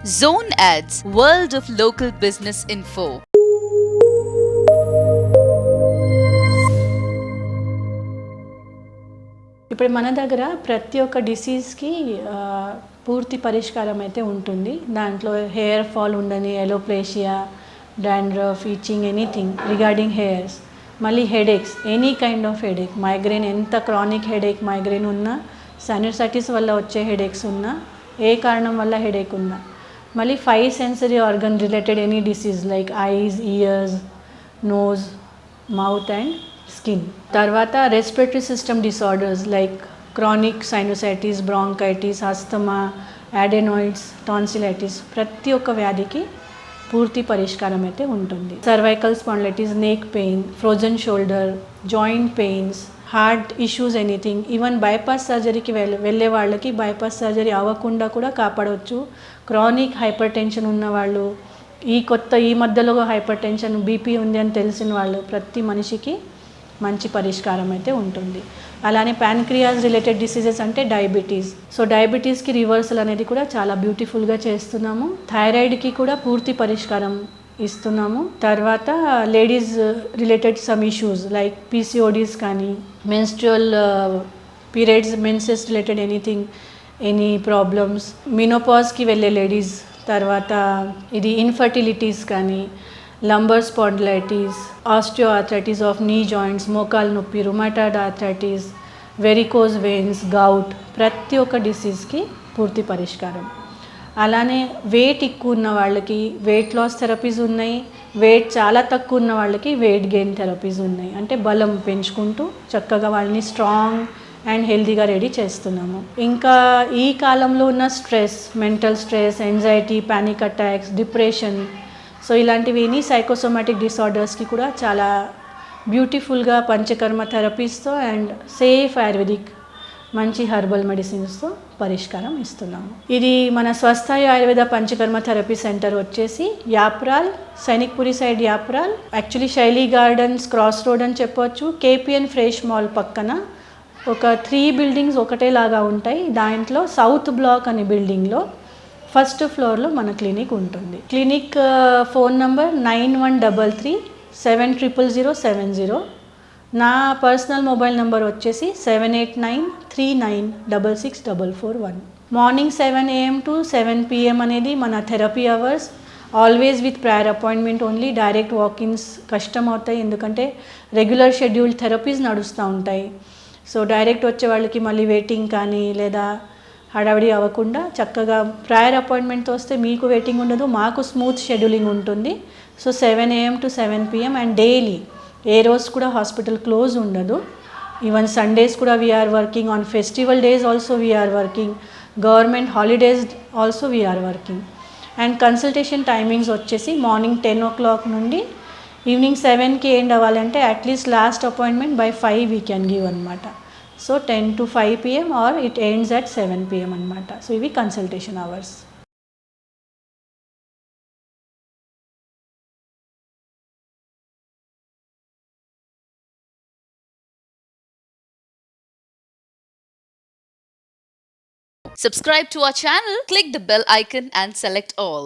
Zone Ads, World of Local Business Info. ఇప్పుడు మన దగ్గర ప్రతి ఒక్క డిసీజ్కి పూర్తి పరిష్కారం అయితే ఉంటుంది. దాంట్లో హెయిర్ ఫాల్ ఉండని, alopecia, dandruff, itching, anything regarding hairs. మళ్ళీ headaches, any kind of headache, migraine, ఎంత క్రానిక్ హెడేక్ మైగ్రేన్ ఉన్నా, సైనసైటిస్ వల్ల వచ్చే హెడేక్స్ ఉన్నా, ఏ కారణం వల్ల హెడేక్ ఉన్నా, మళ్ళీ 5 sensory organ related any disease like eyes, ears, nose, mouth and skin. తర్వాత respiratory system disorders like chronic sinusitis, bronchitis, asthma, adenoids, tonsillitis, ప్రతి ఒక్క వ్యాధికి పూర్తి పరిష్కారం అయితే ఉంటుంది. Cervical spondylitis, neck pain, frozen shoulder, joint pains, heart issues, anything, even bypass సర్జరీకి వెళ్ళే వాళ్ళకి బైపాస్ సర్జరీ అవ్వకుండా కూడా కాపాడవచ్చు. క్రానిక్ హైపర్ టెన్షన్ ఉన్న వాళ్ళు, ఈ మధ్యలో హైపర్ టెన్షన్, బీపీ ఉంది అని తెలిసిన వాళ్ళు, ప్రతి మనిషికి మంచి పరిష్కారం అయితే ఉంటుంది. అలానే ప్యాన్క్రియాస్ రిలేటెడ్ డిసీజెస్ అంటే డయాబెటీస్. సో డయాబెటీస్కి రివర్సల్ అనేది కూడా చాలా బ్యూటిఫుల్గా చేస్తున్నాము. థైరాయిడ్కి కూడా పూర్తి పరిష్కారం ఇస్తున్నాము. తర్వాత ladies related some issues like PCODs కానీ, menstrual periods, menses related anything, any problems, మినోపాజ్కి వెళ్ళే లేడీస్, తర్వాత ఇది ఇన్ఫర్టిలిటీస్ కానీ, lumbar spondylitis, osteoarthritis of knee joints, మోకాలు నొప్పి, rheumatoid arthritis, varicose veins, gout, ప్రతి ఒక్క డిసీజ్కి పూర్తి పరిష్కారం. అలానే వెయిట్ ఎక్కువ ఉన్న వాళ్ళకి వెయిట్ లాస్ థెరపీస్ ఉన్నాయి. వెయిట్ చాలా తక్కువ ఉన్న వాళ్ళకి వెయిట్ గెయిన్ థెరపీస్ ఉన్నాయి. అంటే బలం పెంచుకుంటూ చక్కగా వాళ్ళని స్ట్రాంగ్ అండ్ హెల్తీగా రెడీ చేస్తున్నాము. ఇంకా ఈ కాలంలో ఉన్న stress, mental stress, anxiety, panic attacks, depression, so ఇలాంటివి ఎనీ సైకోసోమాటిక్ డిసార్డర్స్కి కూడా చాలా బ్యూటిఫుల్గా పంచకర్మ థెరపీస్తో అండ్ సేఫ్ ఆయుర్వేదిక్ మంచి హెర్బల్ మెడిసిన్స్తో పరిష్కారం ఇస్తున్నాము. ఇది మన స్వస్థాయి ఆయుర్వేద పంచకర్మ థెరపీ సెంటర్ వచ్చేసి Yapral, Sainikpuri side Yapral, actually Shaily gardens cross road అని చెప్పవచ్చు. కేపీఎన్ ఫ్రెష్ మాల్ పక్కన ఒక 3 బిల్డింగ్స్ ఒకటేలాగా ఉంటాయి. దాంట్లో సౌత్ బ్లాక్ అనే బిల్డింగ్లో ఫస్ట్ ఫ్లోర్లో మన క్లినిక్ ఉంటుంది. Clinic phone number 9133700070. నా పర్సనల్ మొబైల్ నెంబర్ వచ్చేసి 7893966441. మార్నింగ్ 7 AM to 7 PM అనేది మన therapy hours. Always with prior appointment only. Direct walk-ins కష్టం అవుతాయి, ఎందుకంటే రెగ్యులర్ షెడ్యూల్ థెరపీస్ నడుస్తూ ఉంటాయి. సో డైరెక్ట్ వచ్చే వాళ్ళకి మళ్ళీ వెయిటింగ్ కానీ లేదా హడావిడి అవ్వకుండా చక్కగా ప్రయర్ అపాయింట్మెంట్తో వస్తే మీకు వెయిటింగ్ ఉండదు, మాకు స్మూత్ షెడ్యూలింగ్ ఉంటుంది. So 7 AM to 7 PM and daily, ఏ రోజు కూడా హాస్పిటల్ క్లోజ్ ఉండదు. ఈవెన్ సండేస్ కూడా we are working, on festival days also we are working, government holidays also we are working. And consultation timings వచ్చేసి మార్నింగ్ 10 o'clock నుండి ఈవినింగ్ 7కి end అవ్వాలంటే at least last appointment by 5 we can give అనమాట. So 10 to 5 PM or it ends at 7 PM అనమాట. So ఇవి consultation hours. Subscribe to our channel, click the bell icon and select all.